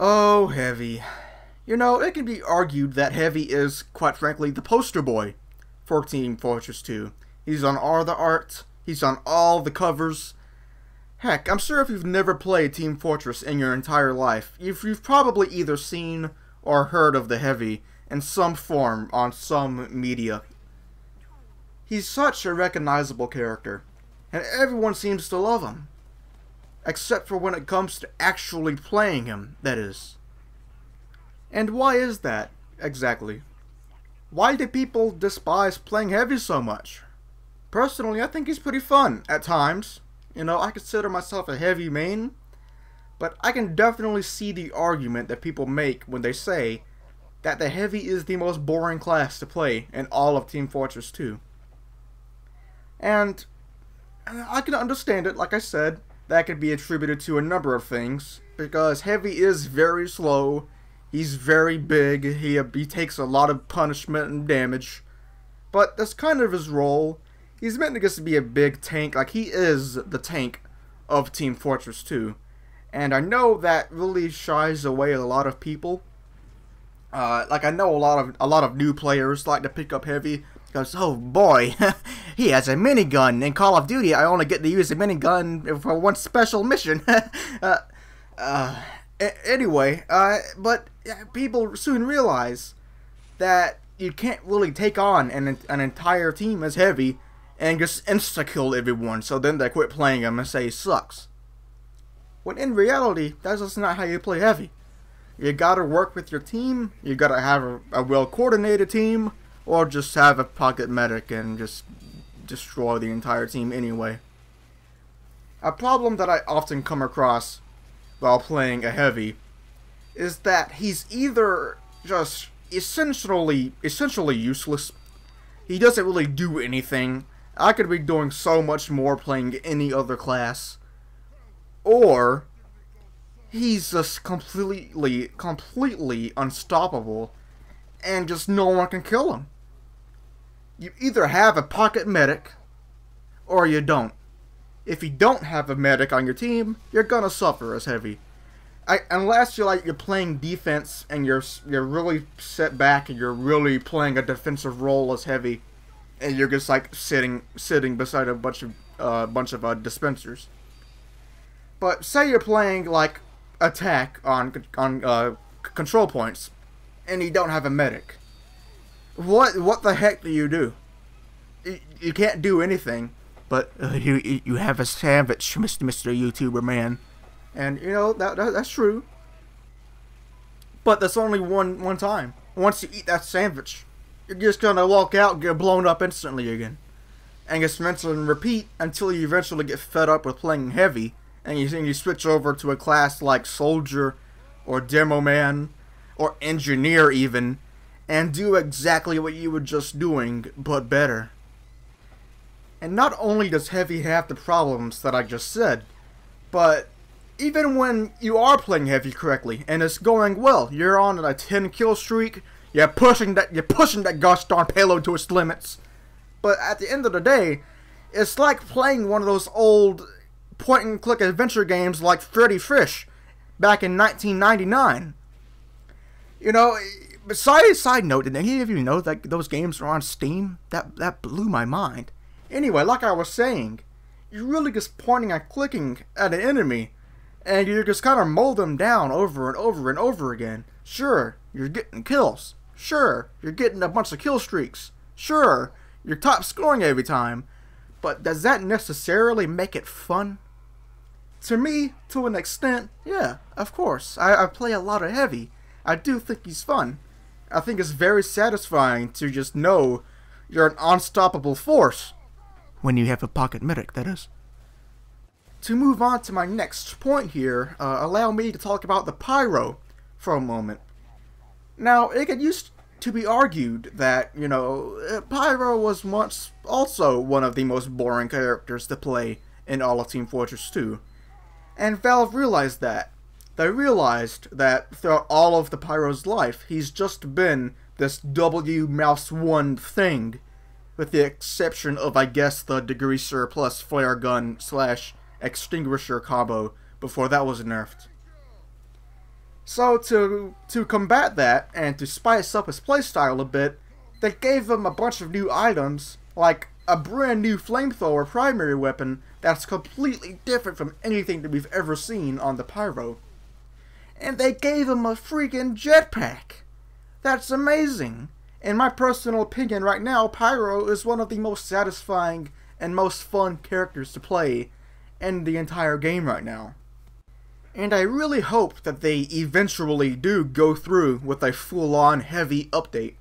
Oh, Heavy. You know, it can be argued that Heavy is, quite frankly, the poster boy for Team Fortress 2. He's on all the art, he's on all the covers. Heck, I'm sure if you've never played Team Fortress in your entire life, you've probably either seen or heard of the Heavy in some form on some media. He's such a recognizable character, and everyone seems to love him. Except for when it comes to actually playing him, that is. And why is that, exactly? Why do people despise playing Heavy so much? Personally, I think he's pretty fun, at times. You know, I consider myself a Heavy main, but I can definitely see the argument that people make when they say that the Heavy is the most boring class to play in all of Team Fortress 2. And I can understand it, like I said. That could be attributed to a number of things, because Heavy is very slow, he's very big, he takes a lot of punishment and damage, but that's kind of his role. He's meant to just be a big tank, like he is the tank of Team Fortress 2, and I know that really shies away a lot of people. Like I know a lot of new players like to pick up Heavy. Goes, oh boy, he has a minigun. In Call of Duty, I only get to use a minigun for one special mission. Anyway, but people soon realize that you can't really take on an entire team as Heavy and just insta-kill everyone, so then they quit playing him and say he sucks. When in reality, that's just not how you play Heavy. You gotta work with your team, you gotta have a well-coordinated team, or just have a pocket medic and just destroy the entire team anyway. A problem that I often come across while playing a Heavy is that he's either just essentially useless. He doesn't really do anything. I could be doing so much more playing any other class. Or he's just completely unstoppable and just no one can kill him. You either have a pocket medic, or you don't. If you don't have a medic on your team, you're gonna suffer as Heavy. Unless you're playing defense and you're really set back and you're really playing a defensive role as Heavy, and you're just like sitting beside a bunch of dispensers. But say you're playing like attack on control points, and you don't have a medic. What the heck do you do? You can't do anything, but you have a sandwich, Mr. YouTuber man, and you know that's true. But that's only one time. Once you eat that sandwich, you're just gonna walk out and get blown up instantly again, and just rinse and repeat until you eventually get fed up with playing Heavy, and you switch over to a class like Soldier, or Demo Man, or Engineer even, and do exactly what you were just doing, but better. And not only does Heavy have the problems that I just said, but even when you are playing Heavy correctly and it's going well, you're on a 10 kill streak, you're pushing that gosh darn payload to its limits. But at the end of the day, it's like playing one of those old point and click adventure games like Freddy Fish back in 1999. You know, side note, did any of you know that those games are on Steam? That blew my mind. Anyway, like I was saying, you're really just pointing and clicking at an enemy, and you just kind of mow them down over and over and over again. Sure, you're getting kills. Sure, you're getting a bunch of kill streaks. Sure, you're top scoring every time. But does that necessarily make it fun? To me, to an extent, yeah, of course. I play a lot of Heavy. I do think he's fun. I think it's very satisfying to just know you're an unstoppable force. When you have a pocket medic, that is. To move on to my next point here, allow me to talk about the Pyro for a moment. Now, it used to be argued that, you know, Pyro was once also one of the most boring characters to play in all of Team Fortress 2. And Valve realized that. They realized that throughout all of the Pyro's life, he's just been this W mouse 1 thing, with the exception of, I guess, the degreaser plus flare gun / extinguisher combo before that was nerfed. So to combat that, and to spice up his playstyle a bit, they gave him a bunch of new items, like a brand new flamethrower primary weapon that's completely different from anything that we've ever seen on the Pyro. And they gave him a freaking jetpack! That's amazing! In my personal opinion right now, Pyro is one of the most satisfying and most fun characters to play in the entire game right now. And I really hope that they eventually do go through with a full-on heavy update,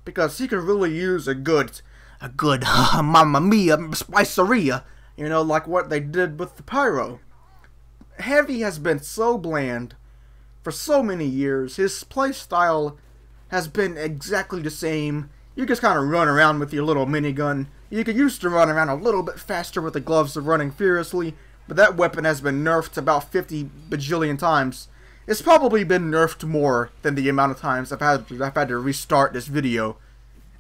because he could really use a good Mamma Mia spiceria, you know, like what they did with the Pyro. Heavy has been so bland for so many years. His playstyle has been exactly the same. You just kind of run around with your little minigun. You could used to run around a little bit faster with the gloves of running furiously, but that weapon has been nerfed about 50 bajillion times. It's probably been nerfed more than the amount of times I've had to restart this video.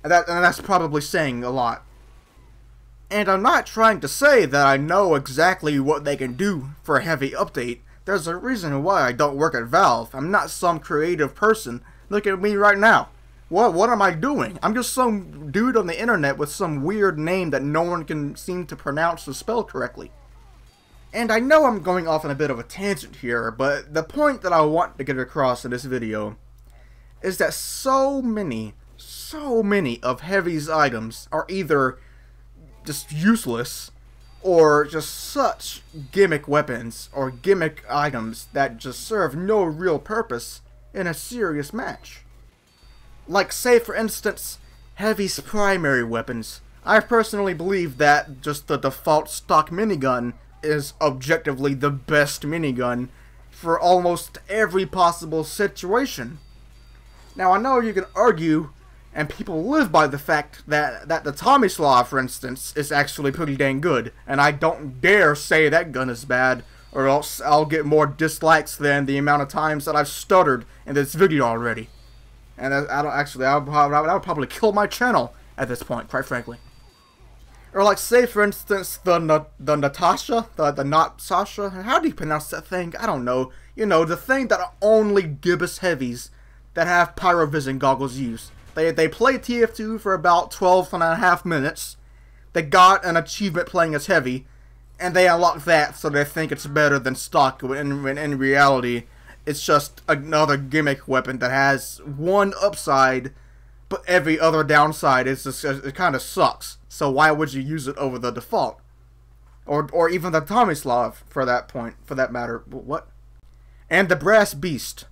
And that's probably saying a lot. And I'm not trying to say that I know exactly what they can do for a heavy update. There's a reason why I don't work at Valve. I'm not some creative person. Look at me right now. What am I doing? I'm just some dude on the internet with some weird name that no one can seem to pronounce or spell correctly. And I know I'm going off on a bit of a tangent here, but the point that I want to get across in this video is that so many of Heavy's items are either just useless or just such gimmick weapons or gimmick items that just serve no real purpose in a serious match. Like, say for instance, Heavy's primary weapons. I personally believe that just the default stock minigun is objectively the best minigun for almost every possible situation. Now I know you can argue, and people live by the fact that the Tomislav, for instance, is actually pretty dang good, and I don't dare say that gun is bad, or else I'll get more dislikes than the amount of times that I've stuttered in this video already. And I would probably kill my channel at this point, quite frankly. Or like, say for instance, the Natasha, the not Sasha, how do you pronounce that thing? I don't know. You know, the thing that only gibbous heavies that have pyrovision goggles use. They play TF2 for about 12.5 minutes. They got an achievement playing as heavy, and they unlock that so they think it's better than stock, when in reality, it's just another gimmick weapon that has one upside, but every other downside is just, it kind of sucks. So why would you use it over the default? Or even the Tomislav, for that matter. What? And the Brass Beast.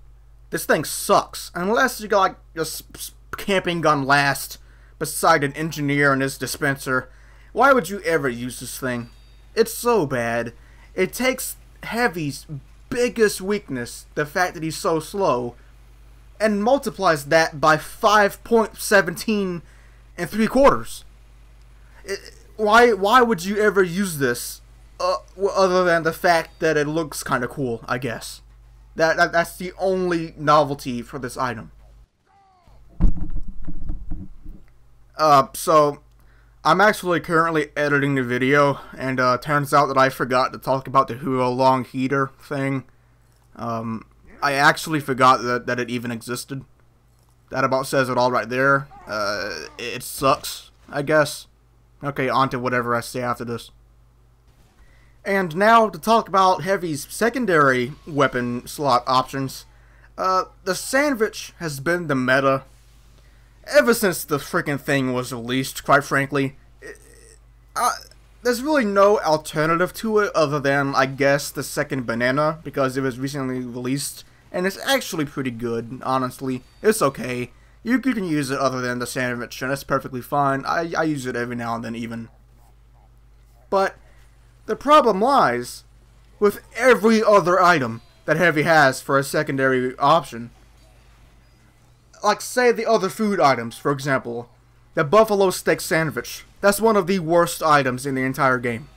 This thing sucks. Unless you got like just camping gun last beside an engineer and his dispenser. Why would you ever use this thing? It's so bad. It takes Heavy's biggest weakness, the fact that he's so slow, and multiplies that by 5.17 3/4. Why would you ever use this other than the fact that it looks kind of cool, I guess. That's the only novelty for this item. So I'm actually currently editing the video, and turns out that I forgot to talk about the Hero Long Heater thing. I actually forgot that it even existed. That about says it all right there. It sucks, I guess. Okay, on to whatever I say after this. And now to talk about Heavy's secondary weapon slot options. The sandwich has been the meta ever since the freaking thing was released, quite frankly. There's really no alternative to it other than, I guess, the second banana, because it was recently released, and it's actually pretty good, honestly. It's okay. You can use it other than the sandwich, and it's perfectly fine. I use it every now and then, even. But the problem lies with every other item that Heavy has for a secondary option. Like, say, the other food items, for example. The buffalo steak sandwich. That's one of the worst items in the entire game.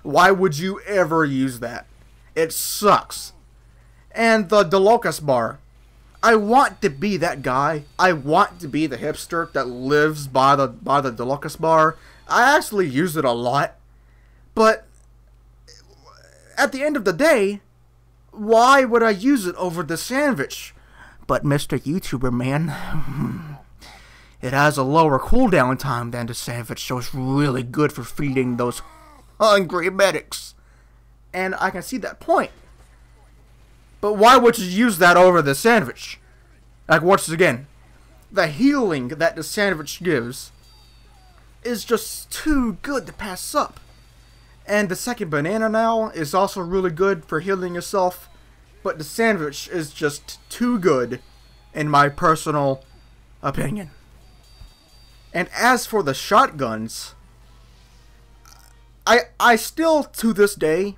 Why would you ever use that? It sucks. And the DeLocus bar. I want to be that guy. I want to be the hipster that lives by the DeLocus bar. I actually use it a lot. But at the end of the day, Why would I use it over the sandwich? But Mr. YouTuber man, it has a lower cooldown time than the sandwich, so it's really good for feeding those hungry medics. And I can see that point. But why would you use that over the sandwich? Like, once again, the healing that the sandwich gives is just too good to pass up. And the second banana now is also really good for healing yourself, but the sandwich is just too good, in my personal opinion. And as for the shotguns, I still, to this day,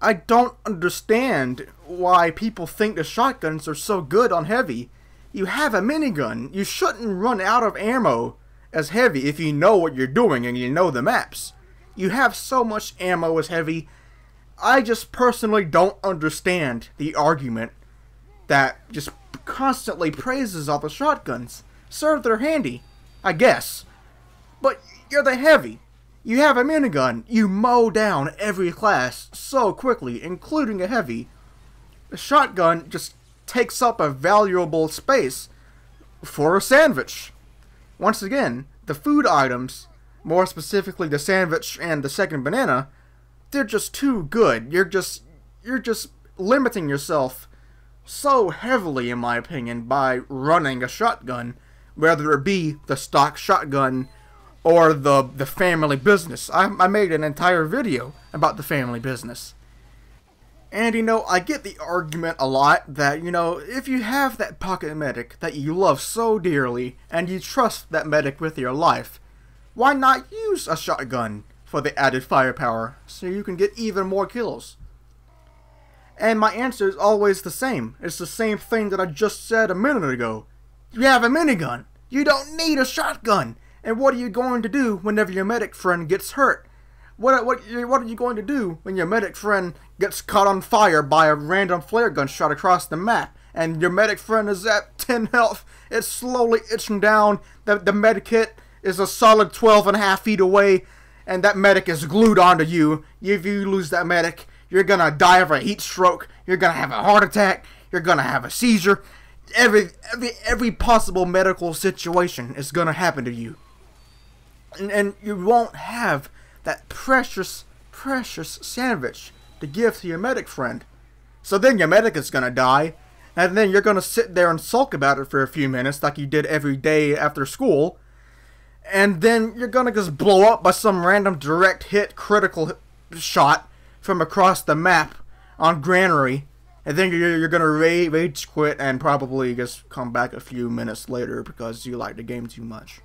I don't understand why people think the shotguns are so good on heavy. You have a minigun. You shouldn't run out of ammo as heavy if you know what you're doing and you know the maps. You have so much ammo as heavy. I just personally don't understand the argument that just constantly praises all the shotguns. Sure, they're handy, I guess. But you're the heavy. You have a minigun. You mow down every class so quickly, including a heavy. The shotgun just takes up a valuable space for a sandwich. Once again, the food items, more specifically the sandwich and the second banana, they're just too good. You're just limiting yourself so heavily, in my opinion, by running a shotgun, whether it be the stock shotgun or the family business. I made an entire video about the family business. And, you know, I get the argument a lot that, you know, if you have that pocket medic that you love so dearly and you trust that medic with your life, why not use a shotgun for the added firepower so you can get even more kills? And my answer is always the same. It's the same thing that I just said a minute ago. You have a minigun. You don't need a shotgun. And what are you going to do whenever your medic friend gets hurt? What are you going to do when your medic friend gets caught on fire by a random flare gun shot across the map, and your medic friend is at 10 health, it's slowly itching down, the med kit is a solid 12.5 feet away, and that medic is glued onto you. If you lose that medic, you're gonna die of a heat stroke, you're gonna have a heart attack, you're gonna have a seizure. Every possible medical situation is gonna happen to you. And you won't have that precious sandwich to give to your medic friend. So then your medic is gonna die, and then you're gonna sit there and sulk about it for a few minutes like you did every day after school, and then you're gonna just blow up by some random direct hit critical shot from across the map on Granary, and then you're gonna rage quit and probably just come back a few minutes later because you like the game too much.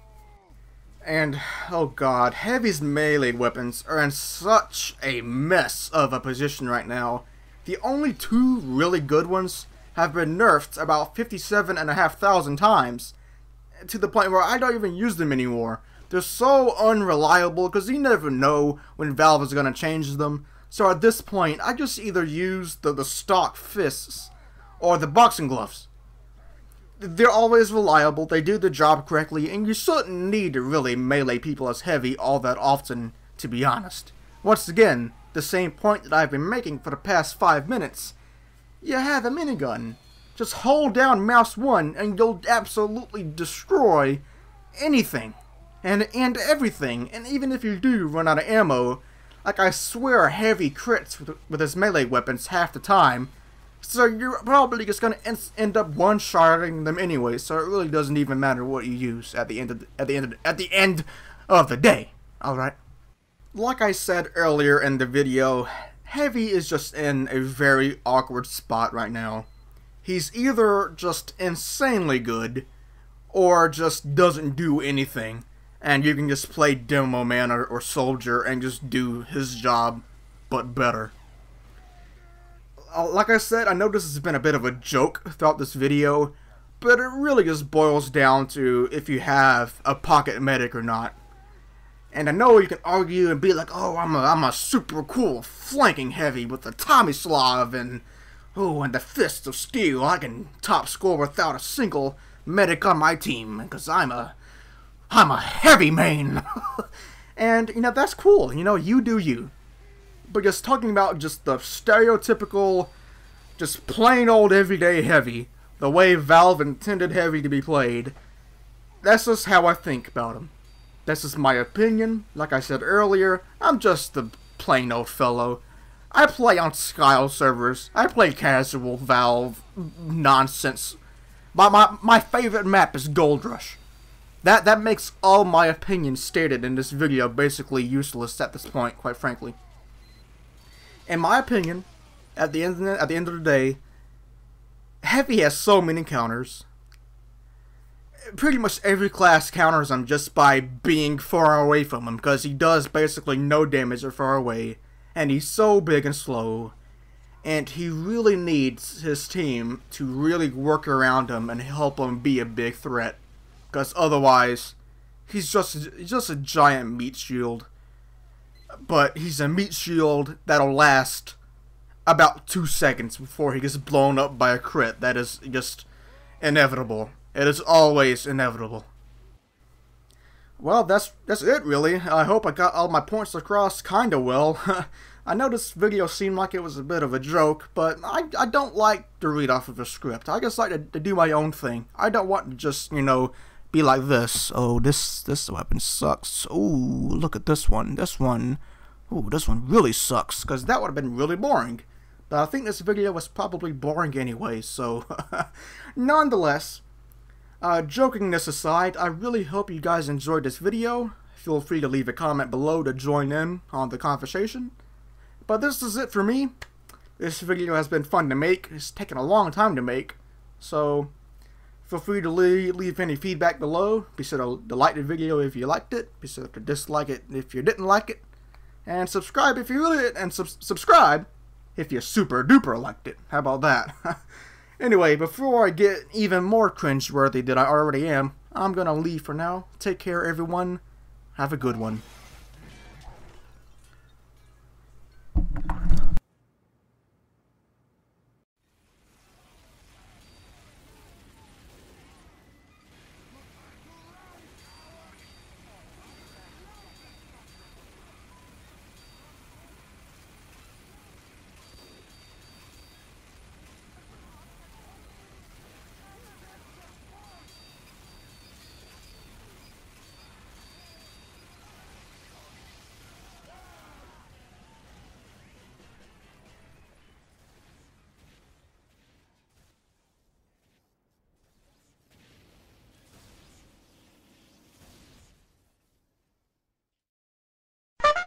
And, oh god, Heavy's melee weapons are in such a mess of a position right now. The only two really good ones have been nerfed about 57,500 times, to the point where I don't even use them anymore. They're so unreliable because you never know when Valve is going to change them. So at this point, I just either use the stock fists or the boxing gloves. They're always reliable, they do the job correctly, and you shouldn't need to really melee people as heavy all that often, to be honest. Once again, the same point that I've been making for the past 5 minutes. You have a minigun. Just hold down mouse 1 and you'll absolutely destroy anything. And everything. And even if you do run out of ammo, like I swear Heavy crits with his melee weapons half the time. So you're probably just gonna end up one-shotting them anyway. So it really doesn't even matter what you use at the end of the day. All right. Like I said earlier in the video, Heavy is just in a very awkward spot right now. He's either just insanely good, or just doesn't do anything, and you can just play Demo Man or Soldier and just do his job, but better. Like I said, I know this has been a bit of a joke throughout this video, but it really just boils down to if you have a pocket medic or not. And I know you can argue and be like, oh, I'm a super cool flanking Heavy with the Tomislav and the Fist of Steel. I can top score without a single medic on my team because I'm a heavy main. And, you know, that's cool. You know, you do you. But just talking about just the stereotypical Just plain old everyday Heavy. The way Valve intended Heavy to be played. That's just how I think about him. That's just my opinion. Like I said earlier, I'm just a plain old fellow. I play on Skyle servers. I play casual Valve nonsense. My favorite map is Gold Rush. That makes all my opinions stated in this video basically useless at this point, quite frankly. In my opinion, at the end of the day, Heavy has so many counters. Pretty much every class counters him just by being far away from him, because he does basically no damage or far away, and he's so big and slow, and he really needs his team to really work around him and help him be a big threat, because otherwise, he's just a giant meat shield. But he's a meat shield that'll last about 2 seconds before he gets blown up by a crit. That is just inevitable. It is always inevitable. Well, that's it really. I hope I got all my points across kinda well. I know this video seemed like it was a bit of a joke, but I don't like to read off of a script. I just like to do my own thing. I don't want to just, you know, be like this. Oh, this weapon sucks. Oh, look at this one. This one really sucks, because that would have been really boring. But I think this video was probably boring anyway, so nonetheless, jokingness aside, I really hope you guys enjoyed this video. Feel free to leave a comment below to join in on the conversation. But this is it for me. This video has been fun to make. It's taken a long time to make, so feel free to leave any feedback below. Be sure to like the video if you liked it. Be sure to dislike it if you didn't like it. And subscribe if you really did. And subscribe if you super duper liked it. How about that? Anyway, before I get even more cringeworthy than I already am, I'm gonna leave for now. Take care, everyone. Have a good one.